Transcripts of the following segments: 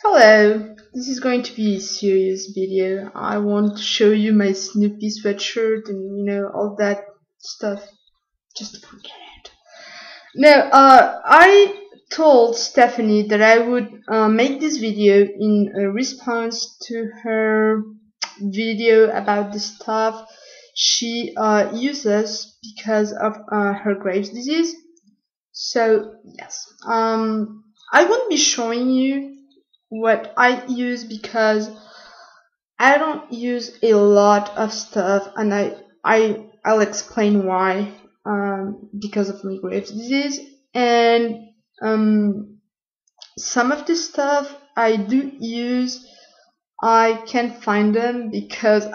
Hello, this is going to be a serious video. I want to show you my Snoopy sweatshirt and all that stuff. Just forget it. No, I told Stephanie that I would make this video in a response to her video about the stuff she uses because of her Graves' disease. So yes, I won't be showing you what I use because I don't use a lot of stuff, and I'll explain why. Because of my Graves' disease, and some of the stuff I do use, I can't find them because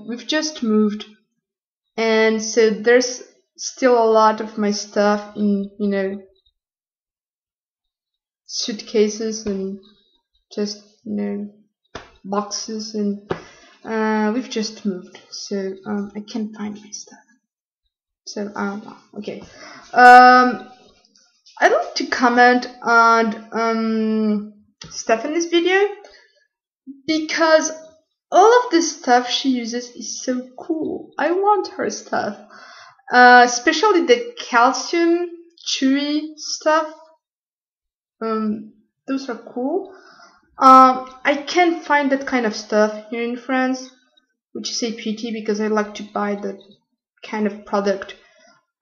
we've just moved, and so there's still a lot of my stuff in suitcases and just boxes, and we've just moved, so I can't find my stuff. So okay. I'd like to comment on Stephanie's video because all of the stuff she uses is so cool. I want her stuff, especially the calcium chewy stuff. Those are cool. I can't find that kind of stuff here in France, which is a pity because I like to buy that kind of product.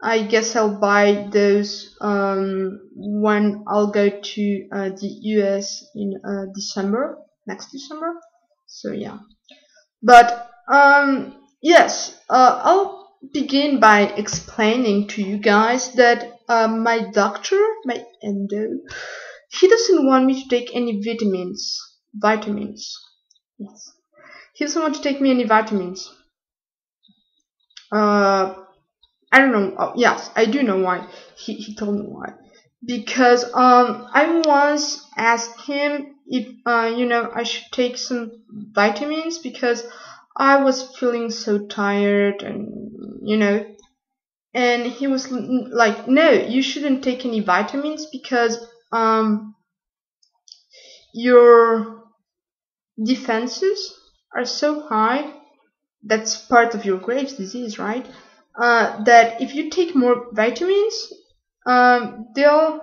I guess I'll buy those when I'll go to the US in next December. So yeah, but yes, I'll begin by explaining to you guys that my doctor, my endo, he doesn't want me to take any vitamins. Yes, he doesn't want to take me any vitamins. I don't know. Oh, yes, I do know why. He told me why. Because I once asked him if I should take some vitamins because I was feeling so tired, and he was like, no, you shouldn't take any vitamins because your defenses are so high. That's part of your Graves' disease, right? That if you take more vitamins, they'll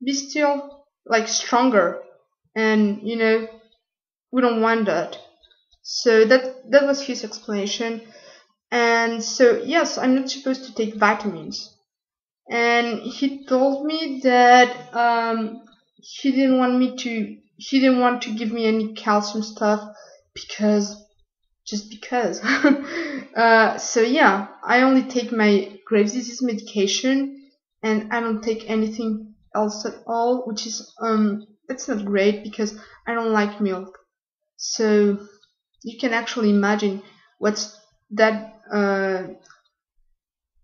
be still like stronger, and we don't want that. So that was his explanation. And so yes, I'm not supposed to take vitamins. And he told me that he didn't want to give me any calcium stuff because just because. So yeah, I only take my Graves' disease medication, and I don't take anything else at all, which is that's not great because I don't like milk. So you can actually imagine what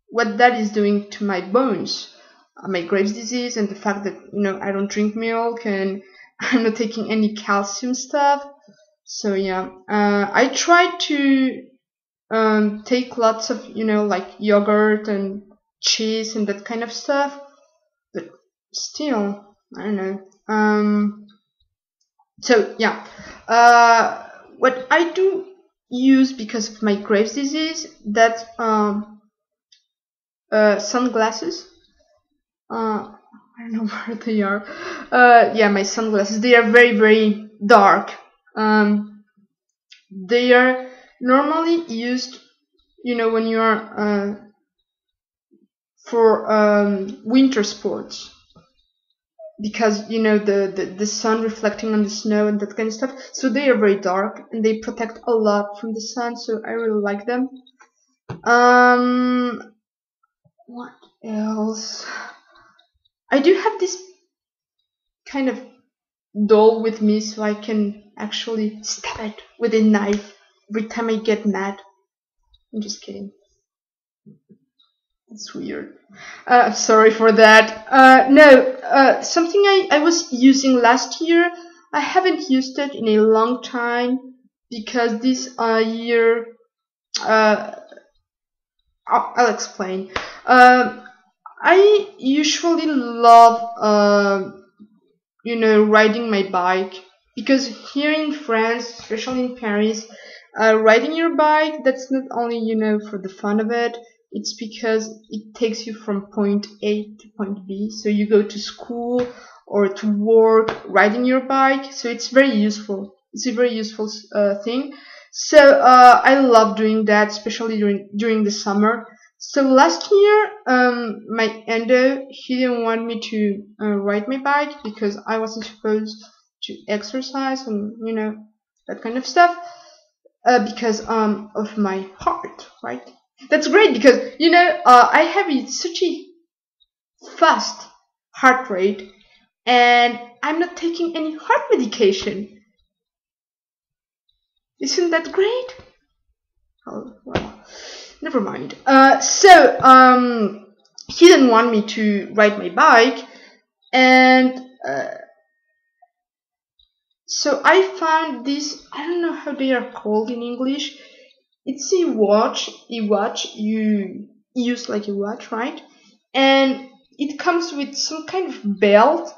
that is doing to my bones, my Graves' disease, and the fact that I don't drink milk and I'm not taking any calcium stuff. So yeah, I try to take lots of like yogurt and cheese and that kind of stuff, but still I don't know. So yeah, what I do use because of my Graves' disease, that's sunglasses. I don't know where they are. Yeah, my sunglasses. They are very, very dark. They are normally used, when you are for winter sports, because the sun reflecting on the snow and that kind of stuff. So they are very dark and they protect a lot from the sun. So I really like them. What else? I do have this kind of doll with me, so I can actually stab it with a knife every time I get mad. I'm just kidding. It's weird. Sorry for that. No, something I was using last year, I haven't used it in a long time because this year, I'll explain. I usually love riding my bike, because here in France, especially in Paris, riding your bike, that's not only for the fun of it. It's because it takes you from point A to point B. So you go to school or to work riding your bike. So it's very useful. It's a very useful thing. So I love doing that, especially during the summer. So last year, my endo, he didn't want me to ride my bike because I wasn't supposed to exercise and that kind of stuff, because of my heart, right? That's great because I have such a fast heart rate, and I'm not taking any heart medication. Isn't that great? Oh, well, never mind. He didn't want me to ride my bike, and so I found this. I don't know how they are called in English. It's a watch. A watch you use like a watch, right? And it comes with some kind of belt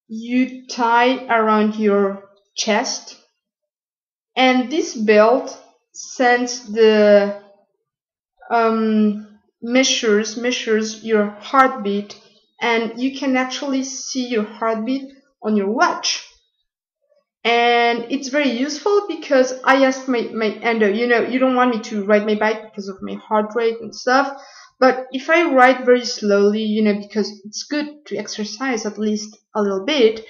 you tie around your chest, and this belt sends the measures your heartbeat, and you can actually see your heartbeat on your watch. And it's very useful because I asked my endo, you don't want me to ride my bike because of my heart rate and stuff, but if I ride very slowly, because it's good to exercise at least a little bit,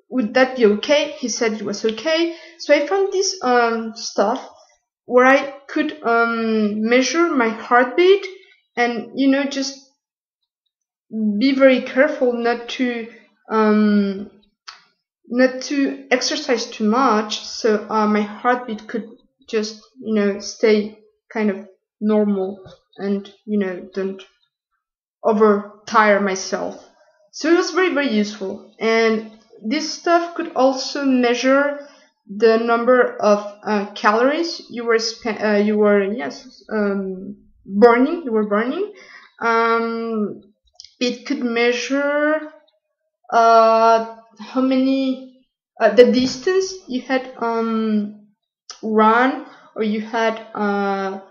would that be okay? He said it was okay. So I found this stuff where I could measure my heartbeat, and just be very careful not to exercise too much, so my heartbeat could just stay kind of normal, and don't over tire myself. So it was very, very useful. And this stuff could also measure the number of calories you were burning. It could measure how many the distance you had run, or you had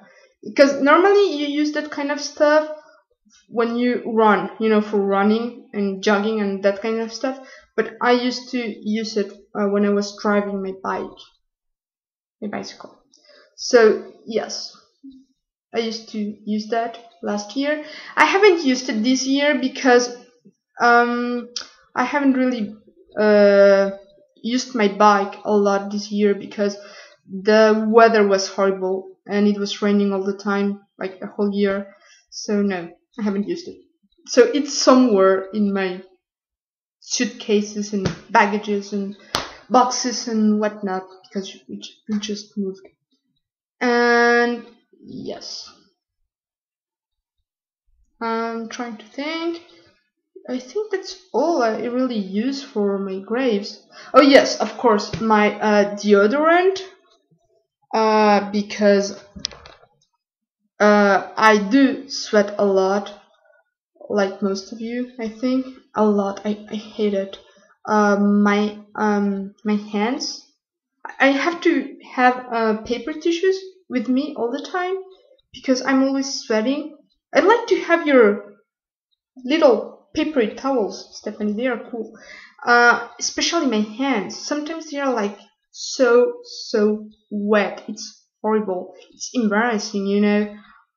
because normally you use that kind of stuff when you run, for running and jogging and that kind of stuff. But I used to use it when I was driving my bicycle. So yes, I used to use that last year. I haven't used it this year because I haven't really used my bike a lot this year because the weather was horrible and it was raining all the time, like the whole year. So no, I haven't used it. So it's somewhere in my suitcases and baggages and boxes and whatnot, because we just moved. And yes, I'm trying to think. I think that's all I really use for my graves. Oh yes, of course, my deodorant, because I do sweat a lot, like most of you, I think. A lot. I hate it. My hands. I have to have paper tissues with me all the time because I'm always sweating. I'd like to have your little papery towels, Stephanie. They are cool. Especially my hands. Sometimes they are like so wet. It's horrible. It's embarrassing.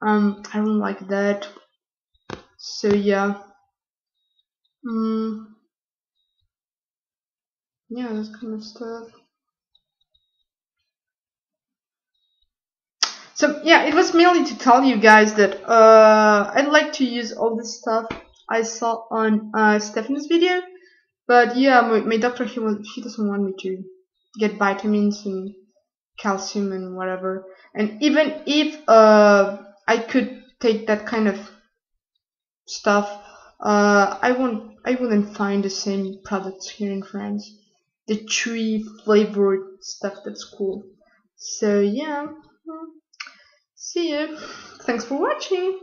I don't like that. So yeah. Yeah, that kind of stuff. So yeah, it was merely to tell you guys that I'd like to use all this stuff I saw on Stephanie's video, but yeah, my doctor he doesn't want me to get vitamins and calcium and whatever. And even if I could take that kind of stuff, I wouldn't find the same products here in France. The tree flavored stuff that's cool. So yeah. See you. Thanks for watching.